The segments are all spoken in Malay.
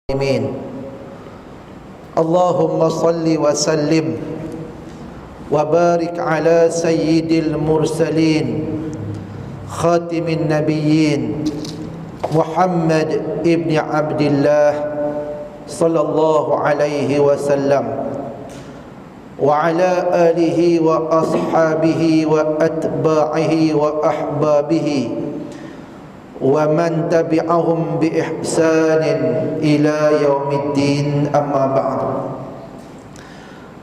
Amin. Allahumma salli wa sallim wa barik ala sayyidil mursalin khatimin nabiyyin Muhammad ibn Abdullah sallallahu alaihi wasallam wa ala alihi wa ashabihi wa atba'ihi wa ahbabihi wa man tabi'ahum bi ihsanin ila yaumiddin, amma ba'd.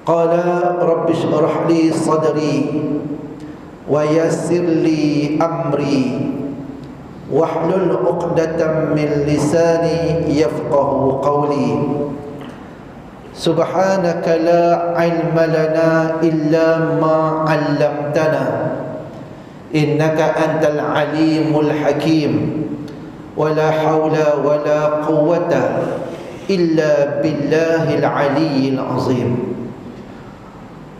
Qala rabbi shrah li sadri wa yassir li amri wahlul 'uqdatam min lisani yafqahu qawli. Subhanaka la ilma lana illa ma 'allamtana innaka antal alimul hakim wa la hawla wa la quwwata illa billahil aliyyil azim.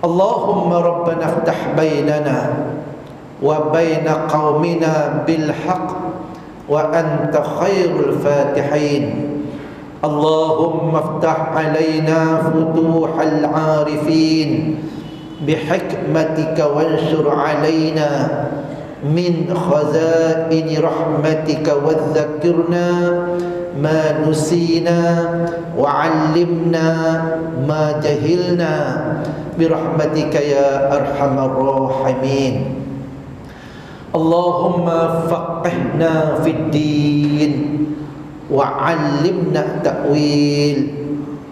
Allahumma rabbana iftah bainana wa baina qaumina bil haqq wa anta khairul fatihin. Allahumma iftah alaina futuhal arifin bihikmatika wanshur alaina min khazaini rahmatika wadzakkirna ma nusina wa 'allimna ma jahilna birahmatika ya arhamar rahimin. Allahumma faqihna fid din wa 'allimna ta'wil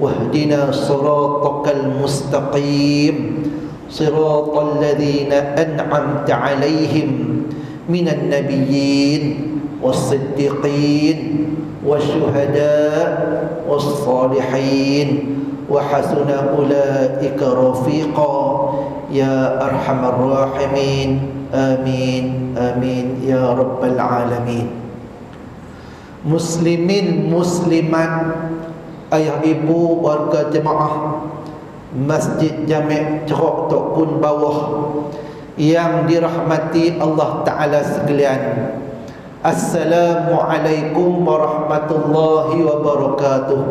wahdina siratal mustaqim siratal ladzina an'amta 'alaihim minan nabiyyin was-siddiqin wasyuhada' was-salihin wa hasuna ulaika rafiqa ya arhamar rahimin. Amin amin ya rabbal alamin. Muslimin muslimat, ayah ibu, warga jemaah Masjid Jami' Cerok Tok Kun Bawah yang dirahmati Allah Ta'ala sekalian, Assalamualaikum warahmatullahi wabarakatuh.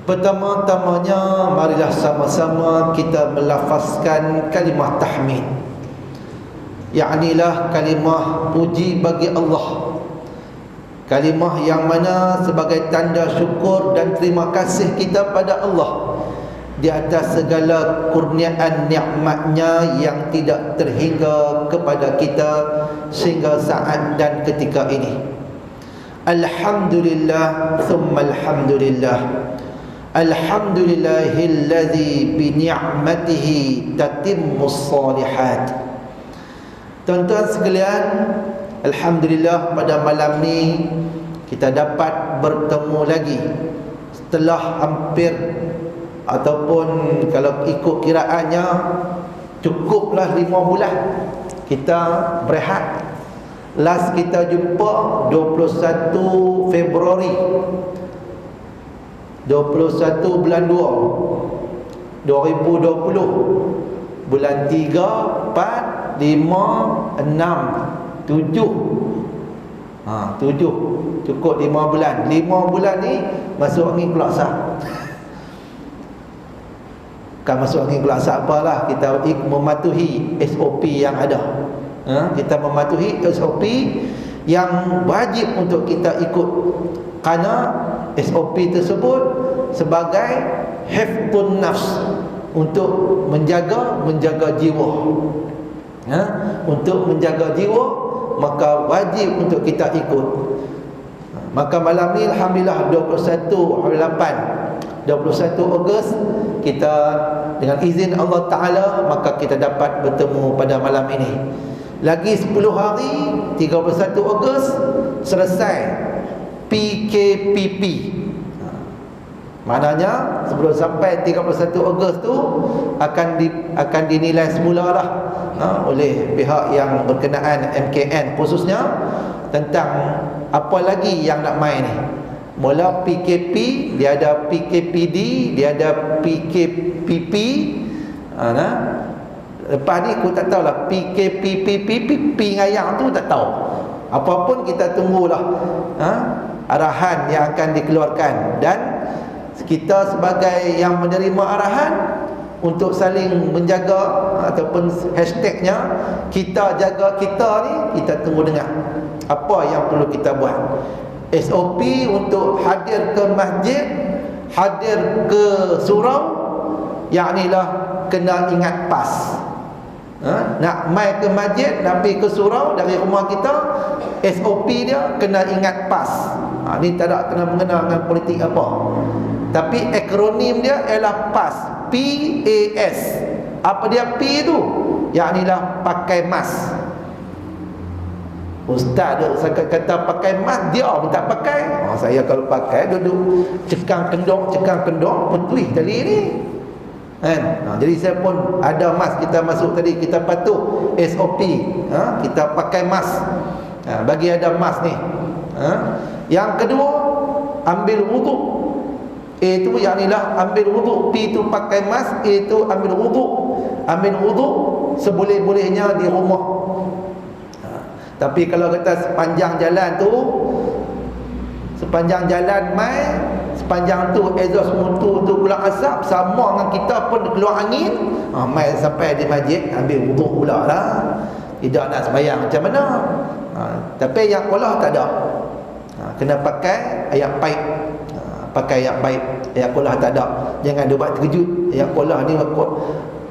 Pertama-tamanya marilah sama-sama kita melafazkan kalimah tahmid, yaknilah kalimah puji bagi Allah, kalimah yang mana sebagai tanda syukur dan terima kasih kita pada Allah di atas segala kurniaan nikmatnya yang tidak terhingga kepada kita sehingga saat dan ketika ini. Alhamdulillah thumma alhamdulillah. Alhamdulillahilladzi bi ni'matihi tatimmus shalihat. Tuan-tuan sekalian, alhamdulillah pada malam ni kita dapat bertemu lagi setelah hampir, ataupun kalau ikut kiraannya cukuplah 5 bulan kita berehat. Last kita jumpa 21 Februari 21 bulan 2 2020, bulan 3, 4, 5, 6, 7. 7 cukup 5 bulan. 5 bulan ni masuk angin keluar sah. Kan masuk angin keluar sah apalah, kita mematuhi SOP yang ada. Kita mematuhi SOP yang wajib untuk kita ikut, kerana SOP tersebut sebagai hifdhun nafs, untuk menjaga jiwa. Untuk menjaga jiwa, maka wajib untuk kita ikut. Maka malam ni alhamdulillah 21 Ogos kita dengan izin Allah Ta'ala maka kita dapat bertemu pada malam ini. Lagi 10 hari 31 Ogos selesai PKPP. Maknanya sebelum sampai 31 Ogos tu akan dinilai semula lah oleh pihak yang berkenaan, MKN khususnya, tentang apa lagi yang nak main ni. Mula PKP, dia ada PKPD, dia ada PKPP. Lepas ni aku tak tahulah PKPPP ngayang tu tak tahu. Apapun kita tunggulah. arahan yang akan dikeluarkan, dan kita sebagai yang menerima arahan untuk saling menjaga, ataupun hashtagnya kita jaga kita ni, kita tunggu dengar apa yang perlu kita buat. SOP untuk hadir ke masjid, hadir ke surau, yaknilah kena ingat pas. Nak mai ke masjid, nak pergi ke surau dari rumah kita, SOP dia kena ingat pas. Ni tak ada kena mengenal dengan politik apa, tapi akronim dia ialah PAS. PAS. Apa dia P tu? Yaknilah pakai mask. Ustaz dia kata pakai mask, dia pun tak pakai. Saya kalau pakai duduk cekang kendor petui tadi ni kan. Jadi saya pun ada mask. Kita masuk tadi, kita patuh SOP. Kita pakai mask. Bagi ada mask ni. Yang kedua, ambil wuduk. Itu yaknilah ambil wuduk. P itu pakai mask, itu ambil wuduk. Ambil wuduk seboleh-bolehnya di rumah. Tapi kalau kata sepanjang jalan tu, sepanjang jalan mai, sepanjang tu exhaust motor tu keluar asap, sama dengan kita pun keluar angin, mai sampai di masjid ambil wuduk pula lah. Tidak nak sembahyang macam mana. Tapi yang kolah tak ada. Kena pakai ayat baik. Pakai ayat baik. Ayat kolah tak ada. Jangan dia buat terkejut. Ayat kolah ni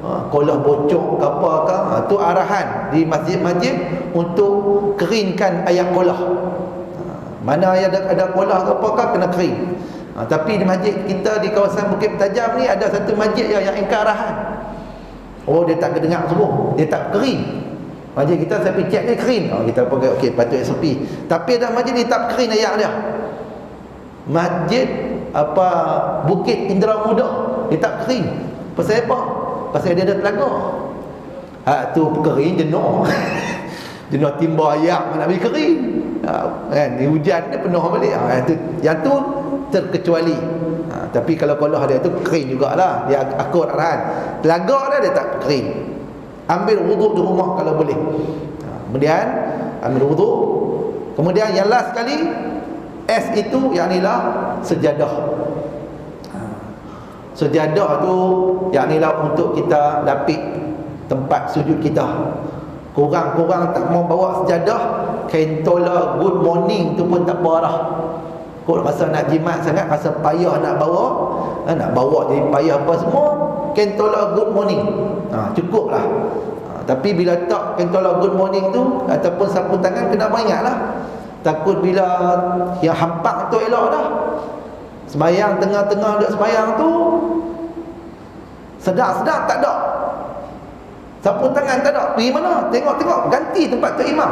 kolah bocor ke apa ke. Tu arahan di masjid-masjid untuk keringkan ayat kolah. Mana ada kolah ke apa ke, kena kering. Tapi di masjid kita di kawasan Bukit Tajam ni ada satu masjid yang ingkar arahan. Oh, dia tak kedengar suruh, dia tak kering. Masjid kita saya pergi cek ni kering. Kita pakai okey, patut SOP. Tapi ada masjid ni tak kering ayat dia. Masjid Bukit Indra Muda, dia tak kering. Pasal apa? Pasal dia ada telaga. Tu kering jenuh. Jenuh timba ayak nak pergi kering. Kan di hujan dia penuh balik. Yang tu terkecuali. Tapi kalau dia tu kering jugalah. Dia akur arahan. Telaga dia tak kering. Ambil wuduk di rumah kalau boleh. Kemudian ambil wuduk. Kemudian yang last sekali, S itu yaknilah sejadah. Sejadah tu yaknilah untuk kita lapik tempat sujud kita. Kurang-kurang tak mau bawa sejadah, kain tola good morning tu pun tak apa dah. Kau rasa nak jimat sangat, rasa payah nak bawa jadi payah apa semua, kain tola good morning. Cukuplah. Tapi bila tak kain tola good morning tu ataupun sapu tangan, kena beringatlah. Takut bila yang hampak tu elok dah. Sembayang tengah-tengah duduk sembayang tu, sedap-sedap tak ada. Sapu tangan tak ada. Pergi mana? Tengok-tengok, ganti tempat Tok Imam.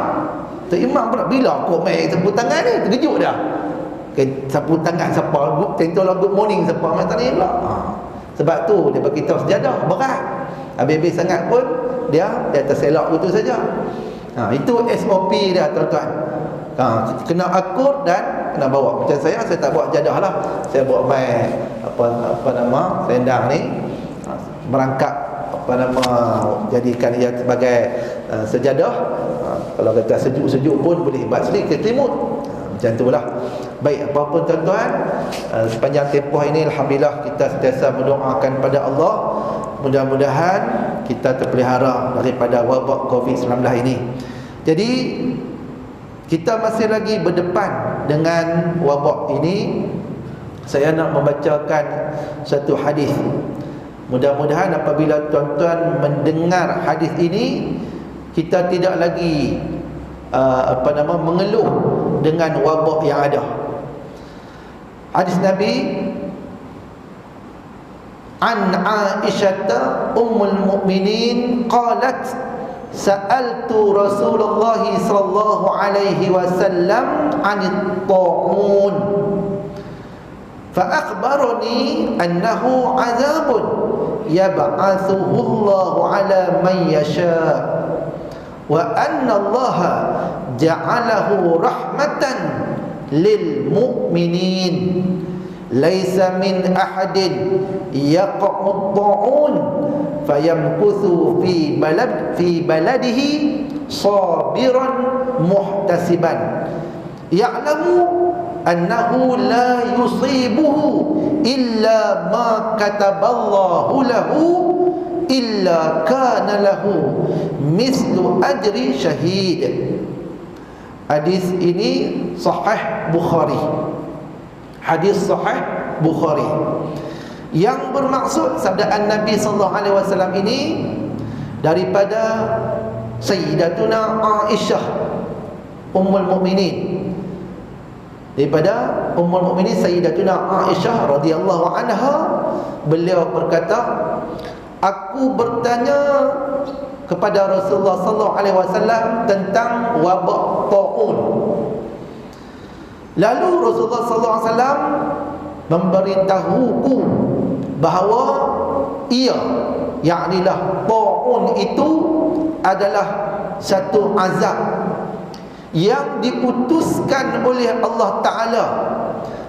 Tok Imam pula bila kau main sapu tangan ni, terkejut dah. Sapu tangan siapa? Tentulah good morning siapa main tadi pula. Sebab tu dia bagi tahu sejadah berat. Habis-habis sangat pun dia terselak begitu saja. Itu SOP dia tuan-tuan. Kena akur dan kena bawa. Macam saya tak bawa jadah lah. Saya bawa mai apa nama selendang ni, merangkap jadikan ia sebagai sejadah. Kalau kata sejuk-sejuk pun boleh buat sedikit selimut. Macam itulah. Baik, apapun tuan-tuan, sepanjang tempoh ini alhamdulillah kita sentiasa mendoakan pada Allah, mudah-mudahan kita terpelihara daripada wabak COVID-19 ini. Jadi kita masih lagi berdepan dengan wabak ini. Saya nak membacakan satu hadis. Mudah-mudahan apabila tuan-tuan mendengar hadis ini, kita tidak lagi mengeluh dengan wabak yang ada. Hadis Nabi, an Aisyah ummul mukminin qalat sa'altu Rasulullah sallallahu alaihi wasallam 'anil ta'un fa akhbarani annahu 'adzabun yab'athuhu Allah 'ala man yasha' wa anna Allah ja'alahu rahmatan lil mu'minin laisa min ahadin yaqa'u ta'un fayamkuthu fi baladihi sabiran muhtasiban ya'lamu annahu la yusibuhu illa ma kataballahu lahu illa kana lahu mislu ajri syahid. Hadis ini sahih Bukhari. Hadis sahih Bukhari. Yang bermaksud sabdaan Nabi sallallahu alaihi wasallam ini daripada Sayyidatuna Aisyah Ummul Mukminin, daripada Ummul Mukminin Sayyidatuna Aisyah radhiyallahu anha, beliau berkata, aku bertanya kepada Rasulullah sallallahu alaihi wasallam tentang wabak taun. Lalu Rasulullah sallallahu alaihi wasallam memberitahuku bahawa ia, yaknilah taun itu adalah satu azab yang diputuskan oleh Allah Ta'ala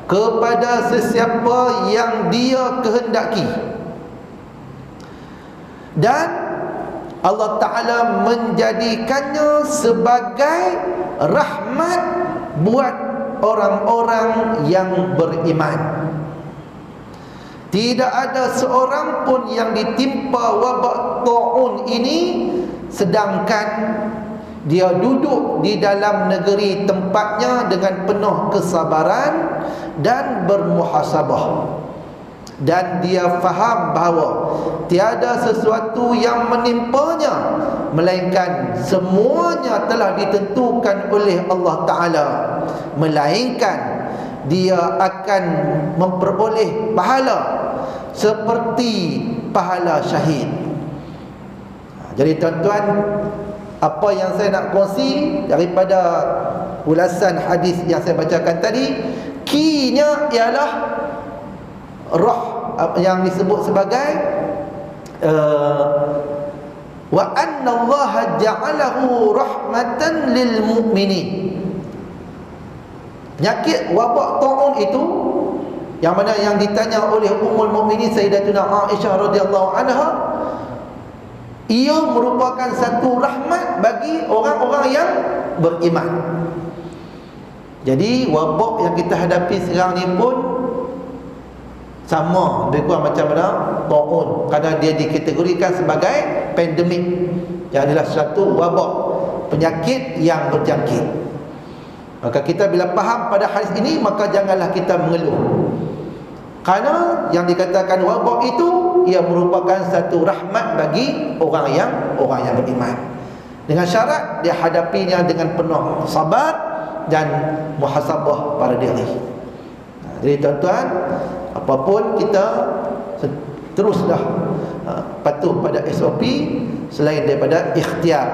kepada sesiapa yang dia kehendaki, dan Allah Ta'ala menjadikannya sebagai rahmat buat orang-orang yang beriman. Tidak ada seorang pun yang ditimpa wabak ta'un ini sedangkan dia duduk di dalam negeri tempatnya dengan penuh kesabaran dan bermuhasabah, dan dia faham bahawa tiada sesuatu yang menimpanya melainkan semuanya telah ditentukan oleh Allah Ta'ala, melainkan dia akan memperoleh pahala seperti pahala syahid. Jadi tuan-tuan, apa yang saya nak kongsi daripada ulasan hadis yang saya bacakan tadi, key-nya ialah roh yang disebut sebagai wa anna Allah ja'alahu rahmatan lil mu'minin. Penyakit wabak taun itu, yang mana yang ditanya oleh Ummul Mukminin Sayyidatuna Aisyah radhiyallahu anha, ia merupakan satu rahmat bagi orang-orang yang beriman. Jadi wabak yang kita hadapi sekarang ni pun sama, lebih kurang macam mana taun, kerana dia dikategorikan sebagai pandemik, yang adalah satu wabak, penyakit yang berjangkit. Maka kita bila faham pada hadis ini, maka janganlah kita mengeluh, kerana yang dikatakan wabak itu ia merupakan satu rahmat bagi orang yang beriman, dengan syarat dia hadapinya dengan penuh sabar dan muhasabah pada diri. Jadi tuan-tuan, apapun kita teruslah patuh pada SOP selain daripada ikhtiar,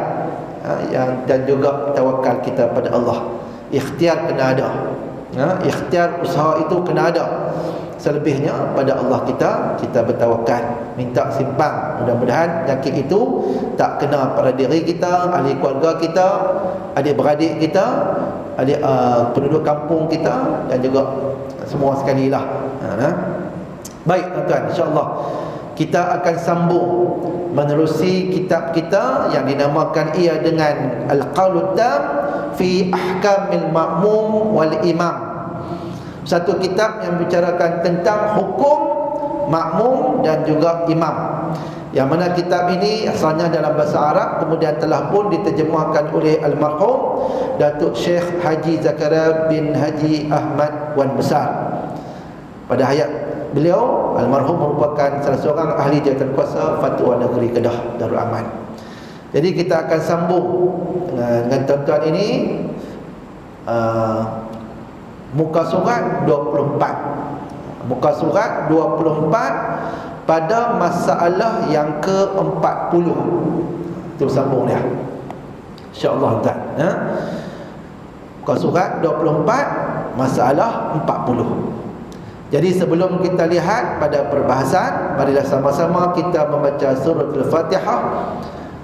dan juga tawakal kita pada Allah. Ikhtiar kena ada, ikhtiar usaha itu kena ada. Selebihnya pada Allah kita bertawakal, minta simpang. Mudah-mudahan penyakit itu tak kena pada diri kita, ahli keluarga kita, adik-beradik kita, penduduk kampung kita, dan juga semua sekali lah. Baik tuan-tuan, insya-Allah kita akan sambung menerusi kitab kita yang dinamakan ia dengan Al-Qaulud Tam fi Ahkamil Ma'mum wal Imam. Satu kitab yang bicarakan tentang hukum makmum dan juga imam, yang mana kitab ini asalnya dalam bahasa Arab, kemudian telah pun diterjemahkan oleh almarhum Datuk Syekh Haji Zakaria bin Haji Ahmad Wan Besar. Pada hayat beliau, almarhum merupakan salah seorang ahli jawatan kuasa Fatwa Negeri Kedah Darul Aman. Jadi kita akan sambung dengan tuan-tuan ini muka surat 24. Muka surat 24 pada masalah yang ke-40. Itu sambung dia, insya-Allah tuan. Muka surat 24 masalah 40. Jadi sebelum kita lihat pada perbahasan, marilah sama-sama kita membaca surah Al-Fatihah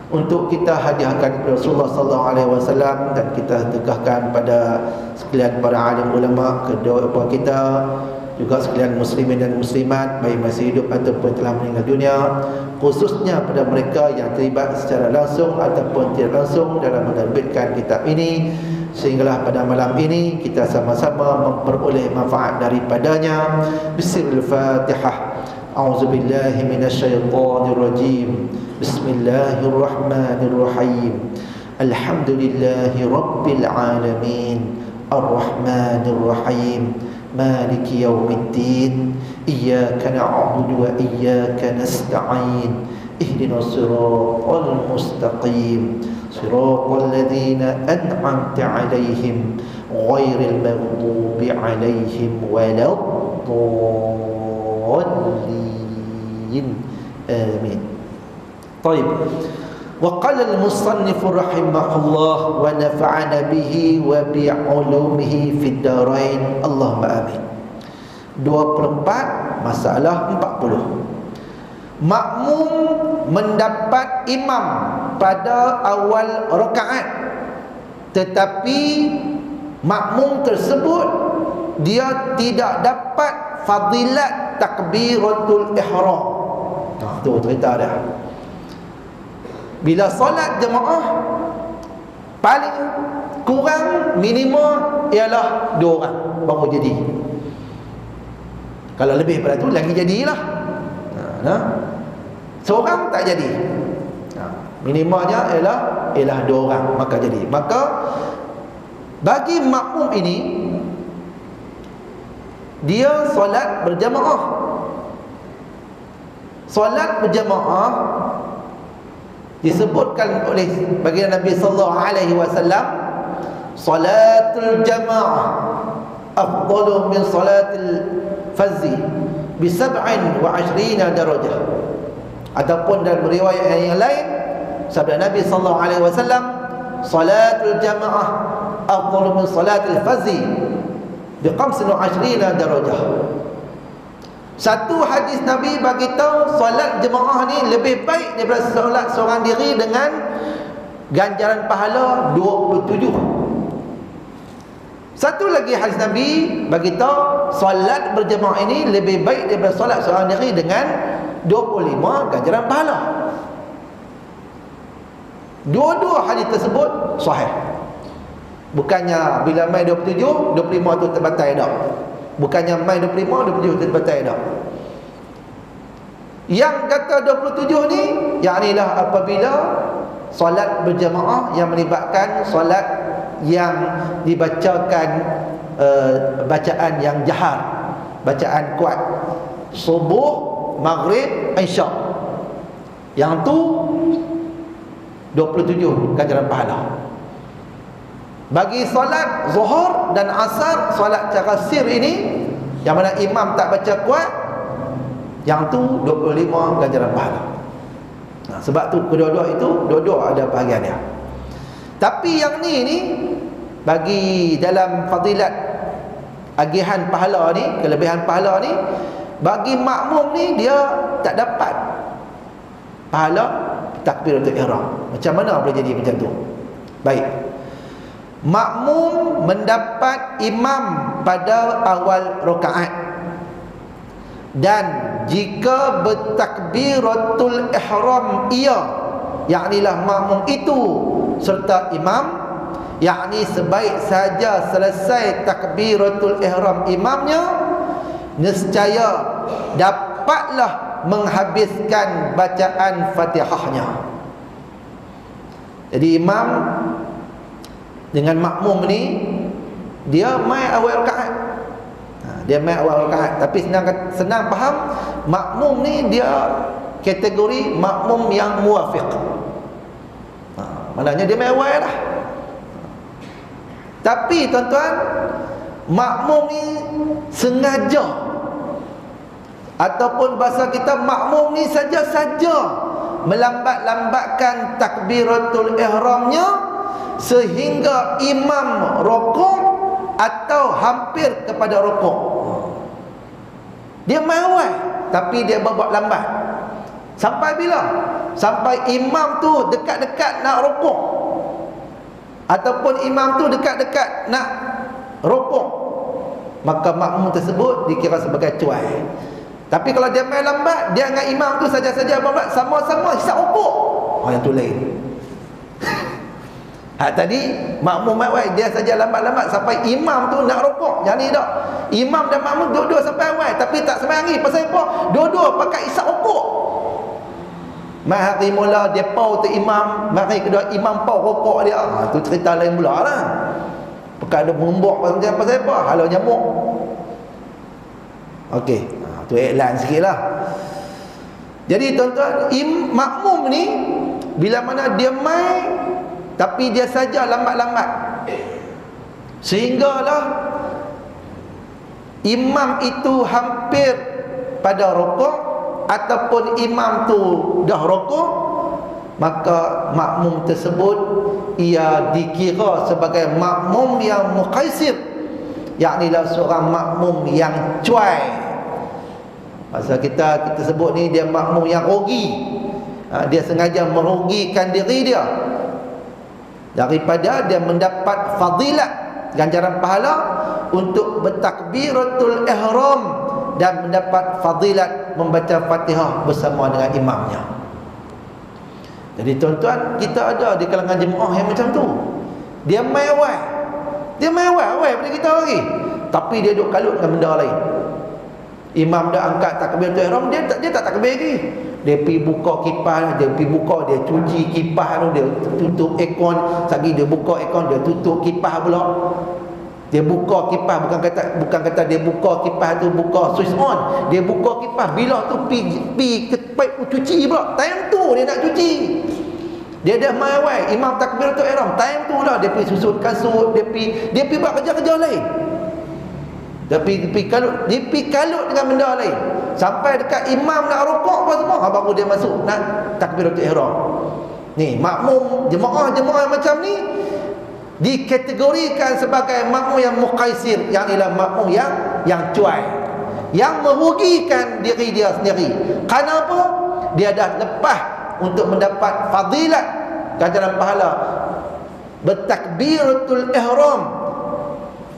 untuk kita hadiahkan kepada Rasulullah sallallahu alaihi wasallam, dan kita tegakkan pada sekalian para alim ulama, kedua orang kita, juga sekalian muslimin dan muslimat, baik masih hidup ataupun telah meninggal dunia, khususnya pada mereka yang terlibat secara langsung ataupun tidak langsung dalam menerbitkan kitab ini. sehinggalah pada malam ini kita sama-sama memperoleh manfaat daripadanya. Bismillahirrahmanirrahim. A'udzubillahi minasyaitonirrajim. Bismillahirrahmanirrahim. Alhamdulillahi rabbil alamin. Ar-Rahmanir-Rahim. Maliki yaumiddin. Iyyaka na'budu wa iyyaka nasta'in. Ihdinas siratal mustaqim. Siratal ladzina an'amta 'alaihim ghairil maghdubi 'alaihim waladdallin. Amin. Baik. Wa qala al-musannif rahimahullah wa nafa'ana bihi wa bi 'ulumihi fid darain. Allahumma amin. 24 masalah 40. Makmum mendapat imam pada awal rakaat, tetapi makmum tersebut dia tidak dapat fadilat takbiratul ihram. Nah, tu cerita dah. Bila solat jemaah paling kurang minimum ialah 2 orang baru jadi. Kalau lebih pada tu lagi jadilah. Nah, seorang tak jadi. Minimalnya ialah 2 orang maka jadi. Maka bagi makmum ini dia solat berjamaah. Solat berjamaah disebutkan oleh baginda Nabi sallallahu alaihi wasallam, salatul jamaah afdalu min salatil fazzi bi 27 darajah. Ataupun dalam riwayat yang lain sabda Nabi sallallahu alaihi wasallam, salatul jamaah afdalu min salatil fazzi bi 25 darajah. Satu hadis Nabi bagi tahu solat jemaah ni lebih baik daripada solat seorang diri dengan ganjaran pahala 27. Satu lagi hadis Nabi bagi tahu solat berjemaah ini lebih baik daripada solat seorang diri dengan 25 ganjaran pahala. Dua-dua hadis tersebut sahih. Bukannya bila mai 27, 25 tu terbatal dah. Bukannya mai 25, 27 terbatal dah. Yang kata 27 ni, yaknilah apabila solat berjamaah yang melibatkan solat yang dibacakan bacaan yang jahar, bacaan kuat, subuh, maghrib, isyak. Yang tu 27 ganjaran pahala. Bagi solat zuhur dan asar, solat cara sir ini yang mana imam tak baca kuat, yang tu 25 ganjaran pahala. Nah, sebab tu kedua-dua itu dua-dua ada bahagian dia. Tapi yang ni bagi dalam fadilat agihan pahala ni, kelebihan pahala ni, bagi makmum ni dia tak dapat pahala takbiratul ihram. Macam mana boleh jadi macam tu? Baik. Makmum mendapat imam pada awal rakaat, dan jika bertakbiratul ihram ia, yaknilah makmum itu serta imam, yakni sebaik saja selesai takbiratul ihram imamnya, nescaya dapatlah menghabiskan bacaan Fatihahnya. Jadi imam dengan makmum ni dia mai awal rakaat. Dia mai awal rakaat, tapi senang faham, makmum ni dia kategori makmum yang muwafiq. Maknanya dia mai awal dah. Tapi tuan-tuan, makmum ni sengaja, ataupun bahasa kita makmum ni saja-saja melambat-lambatkan takbiratul ihramnya sehingga imam rukuk atau hampir kepada rukuk. Dia mai awal tapi dia buat lambat. Sampai bila? Sampai imam tu dekat-dekat nak rukuk, ataupun imam tu dekat-dekat nak rukuk, maka makmum tersebut dikira sebagai cuai. Tapi kalau dia mai lambat, dia dengan imam tu saja-saja lambat, sama-sama hisap rukuk, yang tu lain. Tadi makmum awal dia saja lambat-lambat sampai imam tu nak rukuk. Yang ni tak. Imam dan makmum dua-dua sampai awal tapi tak sembayangi. Pasal apa? Dua-dua pakai isap rukuk. Hari mula dia pau tu imam, hari kedua imam pau rukuk dia. Tu cerita lain pula lah. Pakai ada mengumbuk pasal apa? Halau nyamuk. Okey. Tu iklan sikitlah. Jadi tuan-tuan, makmum ni bila mana dia mai tapi dia saja lambat-lambat, sehinggalah imam itu hampir pada rukuk ataupun imam tu dah rukuk, maka makmum tersebut ia dikira sebagai makmum yang muqaisir, yaknilah seorang makmum yang cuai. Pasal kita sebut ni dia makmum yang rugi. Dia sengaja merugikan diri dia daripada dia mendapat fadilat, ganjaran pahala untuk bertakbiratul ihram dan mendapat fadilat membaca Fatihah bersama dengan imamnya. Jadi tuan-tuan, kita ada di kalangan jemaah yang macam tu. Dia mai awal. Dia mai awal pada kita lagi. Tapi dia duk kalut dengan benda lain. Imam dah angkat takbiratul ihram, dia tak takbir lagi. Dia pergi buka kipas, dia cuci kipas tu, dia tutup aircon, lagi dia buka aircon, dia tutup kipas pula. Dia buka kipas, bukan kata dia buka kipas tu buka switch on. Dia buka kipas bila tu pi ke pipe cuci pula. Time tu dia nak cuci. Dia dah mai awal, imam takbiratul ihram, time tu lah dia pergi susun kasut, dia pergi buat kerja-kerja lain. Dia pergi kalut dengan benda lain. Sampai dekat imam nak rukuk apa semua, baru dia masuk nak takbiratul ihram. Ni makmum jemaah yang macam ni dikategorikan sebagai makmum yang muqaisir, yang ialah makmum yang cuai, yang merugikan diri dia sendiri. Kenapa? Dia dah lepas untuk mendapat fadilat, ganjaran pahala bertakbiratul ihram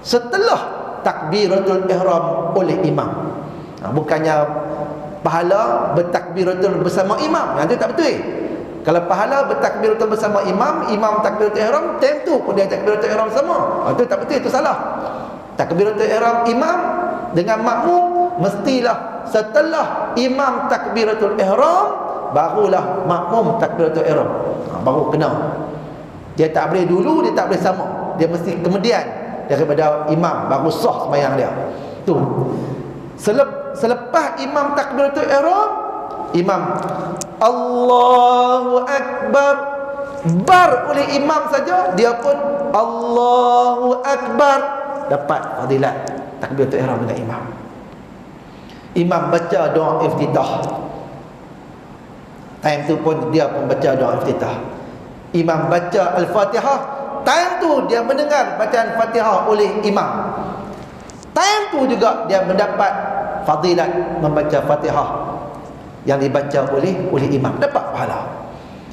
setelah takbiratul ihram oleh imam. Bukannya pahala bertakbiratul bersama imam, yang tu tak betul. Kalau pahala bertakbiratul bersama imam, imam takbiratul ihram, time tu pun dia takbiratul ihram sama. Itu tak betul, itu salah. Takbiratul ihram imam dengan makmum mestilah setelah imam takbiratul ihram, barulah makmum takbiratul ihram. Baru kena. Dia tak boleh dulu, dia tak boleh sama. Dia mesti kemudian daripada imam, baru sah sembahyang dia. Tu. Selepas imam takbiratul ihram, imam Allahu Akbar, bar oleh imam saja, dia pun Allahu Akbar, dapat fadilat takbiratul ihram dengan imam. Imam baca doa iftitah, time tu pun dia pun baca doa iftitah. Imam baca al-Fatihah, time tu dia mendengar bacaan Fatihah oleh imam. Time tu juga dia mendapat fadilat membaca Fatihah yang dibaca oleh imam, dapat pahala.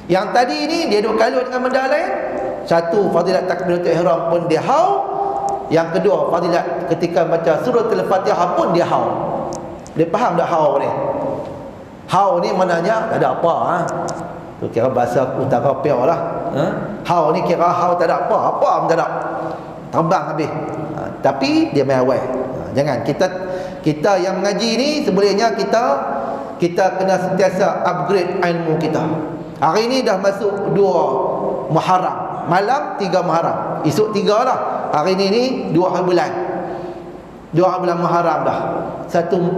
Yang tadi ni dia duk kalut dengan benda lain. Satu, fadilat takbiratul ihram pun dia hau. Yang kedua, fadilat ketika baca surah al-Fatihah pun dia hau. Dia faham tak hau ni? Hau ni maknanya tak ada apa, tu kira bahasa utara Piau lah. Hau ni kira hau tak ada apa pun tak ada, terbang habis. Tapi dia main awal. Jangan kita yang mengaji ni, sebenarnya kita kena sentiasa upgrade ilmu kita. Hari ni dah masuk 2 Muharram, malam 3 Muharram, esok 3 lah. Hari ni 2 bulan Muharram dah. 1